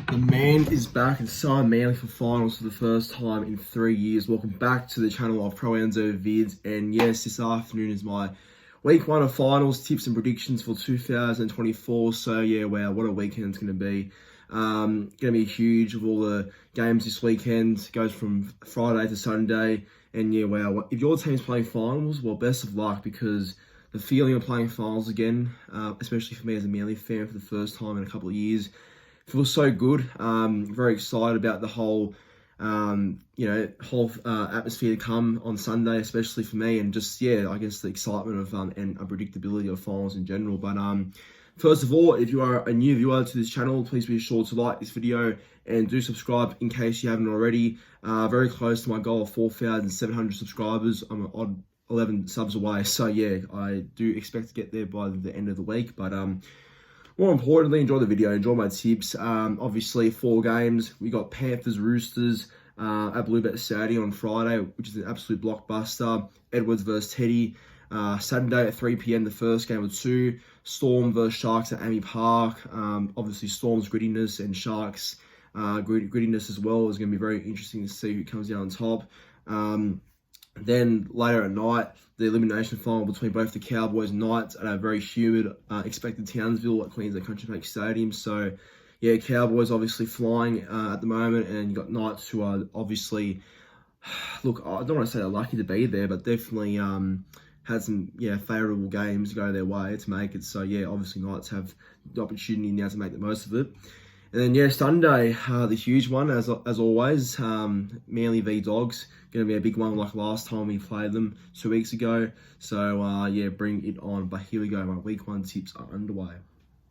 The man is back and so Manly for finals for the first time in 3 years. Welcome back to the channel of Pro Enzo Vids. And yes, this afternoon is my week 1 of finals tips and predictions for 2024. So yeah, wow, what a weekend it's going to be. Going to be huge with all the games this weekend. It goes from Friday to Sunday. And yeah, wow, if your team's playing finals, well, best of luck, because the feeling of playing finals again, especially for me as a Manly fan for the first time in a couple of years, feels so good. Very excited about the whole, atmosphere to come on Sunday, especially for me, and just I guess the excitement of and unpredictability of finals in general. But first of all, if you are a new viewer to this channel, please be sure to like this video and do subscribe in case you haven't already. Very close to my goal of 4,700 subscribers. I'm an odd 11 subs away, so yeah, I do expect to get there by the end of the week. But more importantly, enjoy the video, enjoy my tips. Obviously, 4 games. We got Panthers, Roosters at Bluebet Stadium on Friday, which is an absolute blockbuster. Edwards versus Teddy. Saturday at 3 p.m, the first game of 2. Storm versus Sharks at Amy Park. Obviously, Storm's grittiness and Sharks' grittiness as well is going to be very interesting to see who comes down on top. Then later at night, the elimination final between both the Cowboys and Knights at a very humid expected Townsville at Queensland Country Bank Stadium. So yeah, Cowboys obviously flying at the moment, and you got Knights who are obviously, look, I don't want to say they're lucky to be there, but definitely had some favourable games go their way to make it. So yeah, obviously Knights have the opportunity now to make the most of it. And then Sunday, the huge one, as always, Manly v Dogs. Going to be a big one like last time we played them 2 weeks ago. So bring it on. But here we go, my week 1 tips are underway.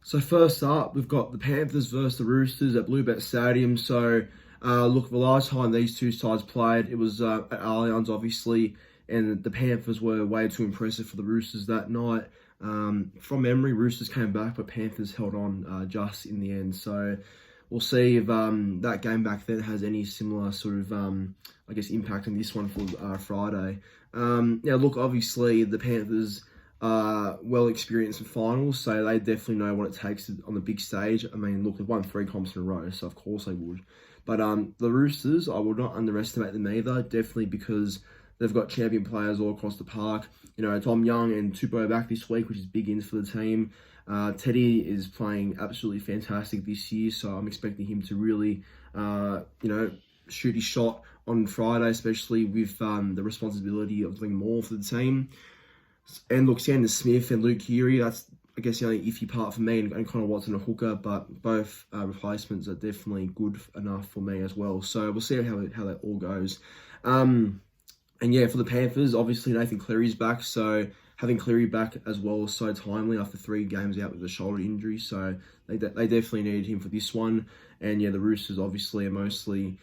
So first up, we've got the Panthers versus the Roosters at Bluebet Stadium. So look, the last time these two sides played, it was at Allianz, obviously, and the Panthers were way too impressive for the Roosters that night. From memory, Roosters came back, but Panthers held on just in the end. So we'll see if that game back then has any similar sort of, impact on this one for Friday. Look, obviously the Panthers are well experienced in finals, so they definitely know what it takes on the big stage. I mean, look, they've won 3 comps in a row, so of course they would. But the Roosters, I would not underestimate them either, definitely because they've got champion players all across the park. You know, Tom Young and Tupou back this week, which is big ins for the team. Teddy is playing absolutely fantastic this year, so I'm expecting him to really, shoot his shot on Friday, especially with the responsibility of doing more for the team. And look, Sanders Smith and Luke Keary, that's, I guess, the only iffy part for me, and Connor Watson a hooker, but both replacements are definitely good enough for me as well. So we'll see how that all goes. And yeah, for the Panthers, obviously Nathan Cleary's back, so having Cleary back as well is so timely after 3 games out with a shoulder injury, so they definitely needed him for this one. And yeah, the Roosters obviously are mostly,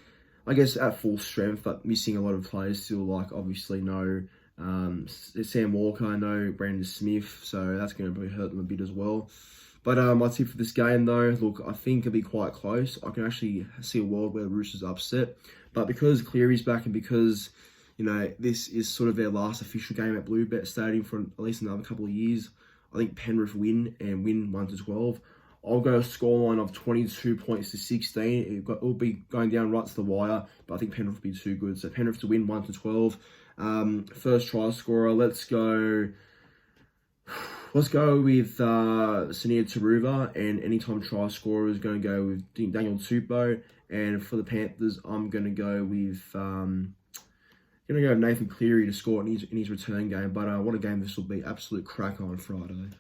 I guess, at full strength, but missing a lot of players still, like obviously no Sam Walker, no Brandon Smith, so that's going to probably hurt them a bit as well. But my tip for this game, though, look, I think it'll be quite close. I can actually see a world where the Roosters upset, but because Cleary's back and because this is sort of their last official game at Bluebet Stadium for at least another couple of years, I think Penrith win 1-12. I'll go a scoreline of 22 points to 16. It'll be going down right to the wire, but I think Penrith will be too good. So Penrith to win 1-12. First try scorer, let's go with Sania Taruva, and anytime try scorer is going to go with Daniel Tupou. And for the Panthers, I'm going to go with Nathan Cleary to score in his return game. But what a game this will be. Absolute cracker on Friday.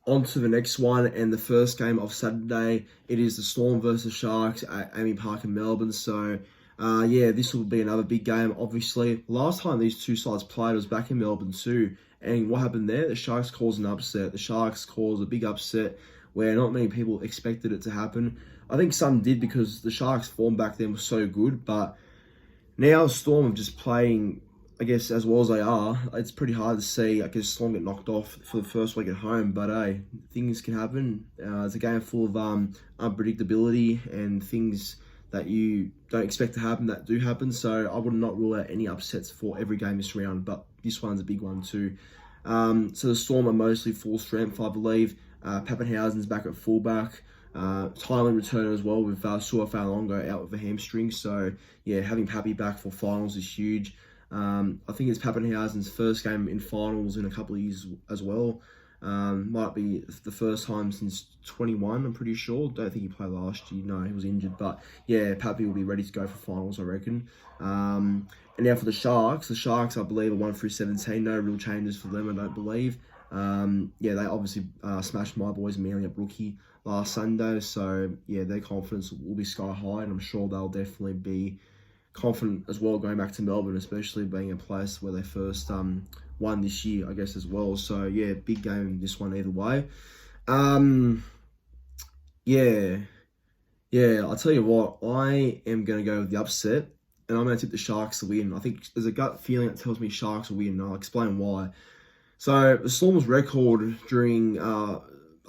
On to the next one, and the first game of Saturday. It is the Storm versus Sharks at Amy Park in Melbourne. So this will be another big game, obviously. Last time these two sides played was back in Melbourne too. And what happened there? The Sharks caused an upset. The Sharks caused a big upset where not many people expected it to happen. I think some did because the Sharks' form back then was so good, but now Storm are just playing, I guess, as well as they are. It's pretty hard to see, I guess, Storm get knocked off for the first week at home. But hey, things can happen. It's a game full of unpredictability and things that you don't expect to happen that do happen. So I would not rule out any upsets for every game this round, but this one's a big one too. So the Storm are mostly full strength, I believe. Pappenhausen's back at fullback. timely return as well with Suafalongo out with a hamstring. So yeah, having Pappy back for finals is huge. I think it's Pappenhausen's first game in finals in a couple of years as well. Might be the first time since 21, I'm pretty sure. Don't think he played last year. No, he was injured. But yeah, Pappy will be ready to go for finals, I reckon. And now for the Sharks, I believe, are 1 through 17. No real changes for them, I don't believe. Yeah, they obviously smashed my boys Manly at Rookie last Sunday. So yeah, their confidence will be sky high, and I'm sure they'll definitely be confident as well going back to Melbourne, especially being a place where they first won this year, I guess, as well. So yeah, big game this one either way. Yeah, I'll tell you what, I am going to go with the upset, and I'm going to tip the Sharks to win. I think there's a gut feeling that tells me Sharks will win, and I'll explain why. So the Storm's record during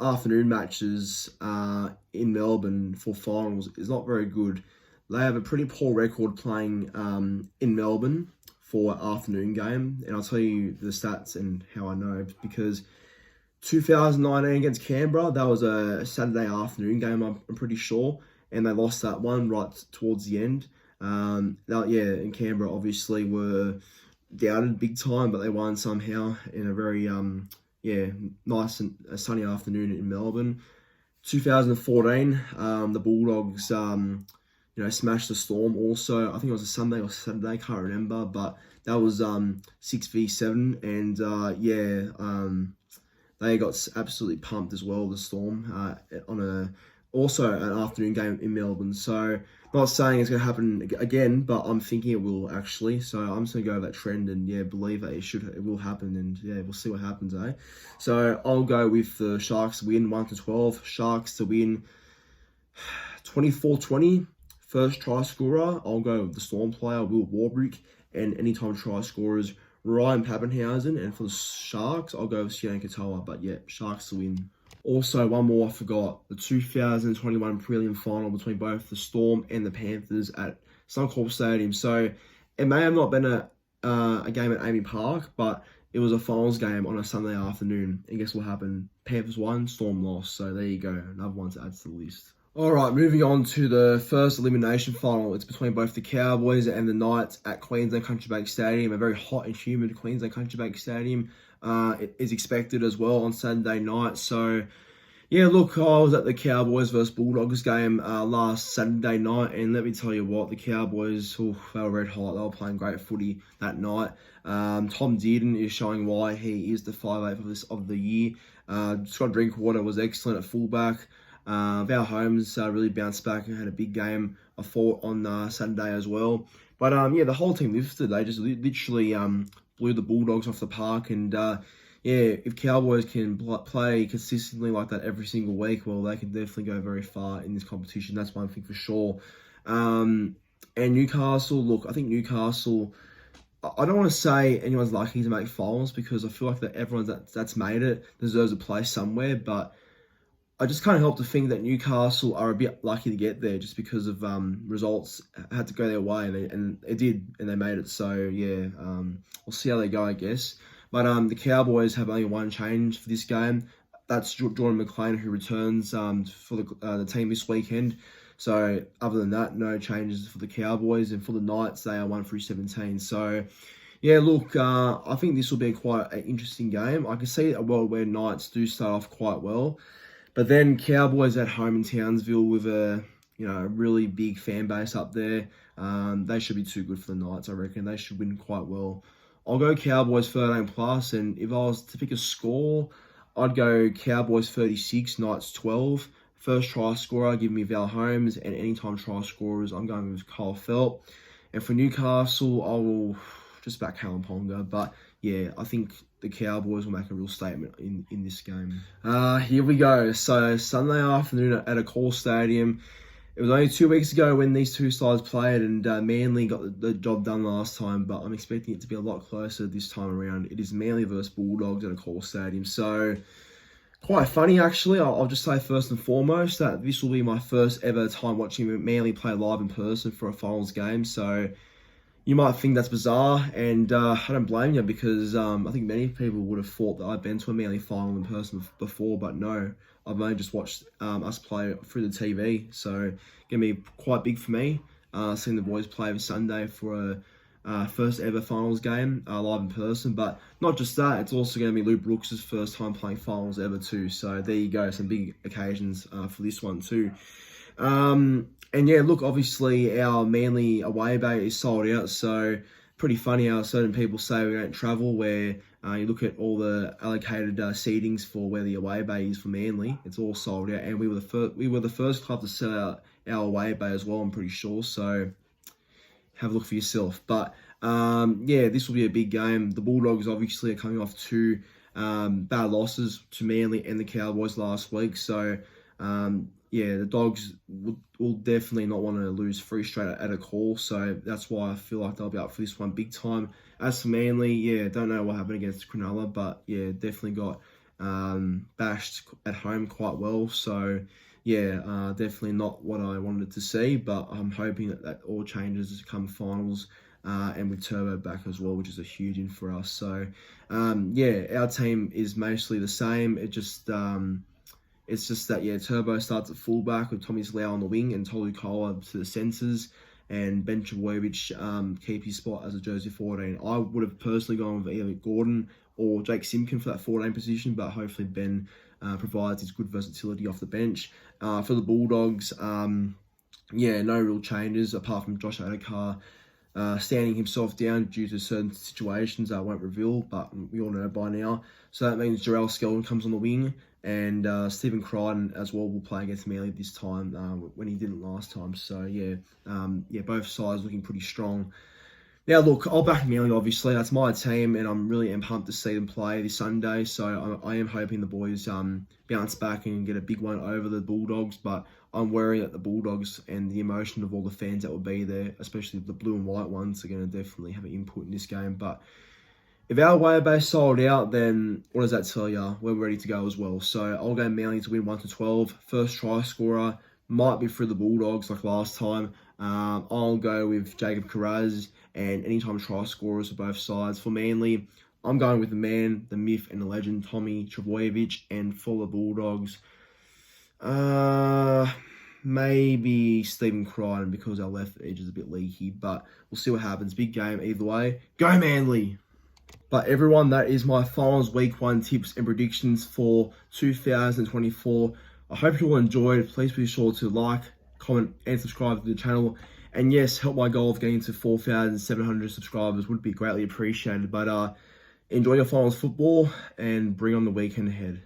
afternoon matches in Melbourne for finals is not very good. They have a pretty poor record playing in Melbourne for afternoon game, and I'll tell you the stats and how I know, because 2019 against Canberra, that was a Saturday afternoon game, I'm pretty sure, and they lost that one right towards the end. And Canberra obviously were doubted big time, but they won somehow in a very nice and sunny afternoon in Melbourne. 2014, the Bulldogs smashed the Storm also. I think it was a Sunday or Saturday, can't remember, but that was 6v7, and they got absolutely pumped as well, the Storm, on also an afternoon game in Melbourne. So not saying it's going to happen again, but I'm thinking it will actually. So I'm just going to go with that trend and believe that it will happen, and we'll see what happens, eh? So I'll go with the Sharks to win 1-12. Sharks to win 24-20. First try scorer, I'll go with the Storm player, Will Warbrick, and anytime try scorers, Ryan Pappenhausen. And for the Sharks, I'll go with Sione Katoa. But yeah, Sharks to win. Also, one more I forgot. The 2021 prelim final between both the Storm and the Panthers at Suncorp Stadium. So it may have not been a game at Amy Park, but it was a finals game on a Sunday afternoon. And guess what happened? Panthers won, Storm lost. So there you go. Another one to add to the list. All right, moving on to the first elimination final. It's between both the Cowboys and the Knights at Queensland Country Bank Stadium, a very hot and humid Queensland Country Bank Stadium. It is expected as well on Saturday night. So, yeah, look, I was at the Cowboys versus Bulldogs game last Saturday night, and let me tell you what, the Cowboys, they were red hot. They were playing great footy that night. Tom Dearden is showing why he is the 5'8" of the year. Scott Drinkwater was excellent at fullback. Val Holmes really bounced back and had a big game on Saturday as well. But the whole team lifted. They just literally blew the Bulldogs off the park. And if Cowboys can play consistently like that every single week, well, they can definitely go very far in this competition. That's one thing for sure. And Newcastle, look, I think Newcastle, I don't want to say anyone's lucky to make finals, because I feel like that everyone that's made it deserves a place somewhere. But I just can't help to think that Newcastle are a bit lucky to get there, just because of results had to go their way, and it did, and they made it. So we'll see how they go, I guess. But the Cowboys have only one change for this game. That's Jordan McLean, who returns for the team this weekend. So other than that, no changes for the Cowboys. And for the Knights, they are 1 through 17. So yeah, look, I think this will be quite an interesting game. I can see a world where Knights do start off quite well, but then Cowboys at home in Townsville with a really big fan base up there. They should be too good for the Knights, I reckon. They should win quite well. I'll go Cowboys 13+, and if I was to pick a score, I'd go Cowboys 36, Knights 12. First try scorer, give me Val Holmes, and anytime try scorers, I'm going with Kyle Felt. And for Newcastle, I will just back Callum Ponga. But yeah, I think the Cowboys will make a real statement in this game. Here we go. So Sunday afternoon at a Call Stadium. It was only 2 weeks ago when these two sides played, and Manly got the job done last time, but I'm expecting it to be a lot closer this time around. It is Manly versus Bulldogs at a Call Stadium. So quite funny, actually. I'll just say first and foremost that this will be my first ever time watching Manly play live in person for a finals game. So you might think that's bizarre, and I don't blame you, because I think many people would have thought that I've been to a Manly final in person before, but no, I've only just watched us play through the TV, so gonna be quite big for me. Seeing the boys play this Sunday for a first ever finals game live in person. But not just that, it's also going to be Luke Brooks' first time playing finals ever too. So there you go, some big occasions for this one too. And yeah, look, obviously our Manly away bay is sold out, so pretty funny how certain people say we don't travel, where you look at all the allocated seatings for where the away bay is for Manly, it's all sold out, and we were the first club to sell out our away bay as well, I'm pretty sure, so have a look for yourself. But yeah, this will be a big game. The Bulldogs obviously are coming off two bad losses to Manly and the Cowboys last week, so yeah, the Dogs will definitely not want to lose three straight at a call, so that's why I feel like they'll be up for this one big time. As for Manly, yeah, don't know what happened against Cronulla, but yeah, definitely got bashed at home quite well, so yeah, definitely not what I wanted to see, but I'm hoping that all changes come finals, and with Turbo back as well, which is a huge in for us. So yeah, our team is mostly the same. It's just that, yeah, Turbo starts at fullback with Tommy Slau on the wing and Tolu Kola to the centres, and Ben Trbojevic keep his spot as a jersey 14. I would have personally gone with either Gordon or Jake Simpkin for that 14 position, but hopefully Ben provides his good versatility off the bench. For the Bulldogs, yeah, no real changes apart from Josh Adokar standing himself down due to certain situations I won't reveal, but we all know by now. So that means Jarrell Skelton comes on the wing, and Stephen Crichton as well will play against Manly this time when he didn't last time. So yeah, yeah, both sides looking pretty strong. Now look, I'll back Manly obviously. That's my team, and I'm really pumped to see them play this Sunday. So I am hoping the boys bounce back and get a big one over the Bulldogs. But I'm worried that the Bulldogs and the emotion of all the fans that will be there, especially the blue and white ones, are going to definitely have an input in this game. But if our away base sold out, then what does that tell you? We're ready to go as well. So I'll go Manly to win 1-12. First try scorer might be through the Bulldogs like last time. I'll go with Jacob Carraz and anytime try scorers for both sides. For Manly, I'm going with the man, the myth, and the legend, Tommy Trbojevic. And for the Bulldogs, maybe Stephen Crichton, because our left edge is a bit leaky, but we'll see what happens. Big game either way. Go Manly! But everyone, that is my finals week 1 tips and predictions for 2024. I hope you all enjoyed. Please be sure to like, comment, and subscribe to the channel. And yes, help my goal of getting to 4,700 subscribers would be greatly appreciated. But enjoy your finals football and bring on the weekend ahead.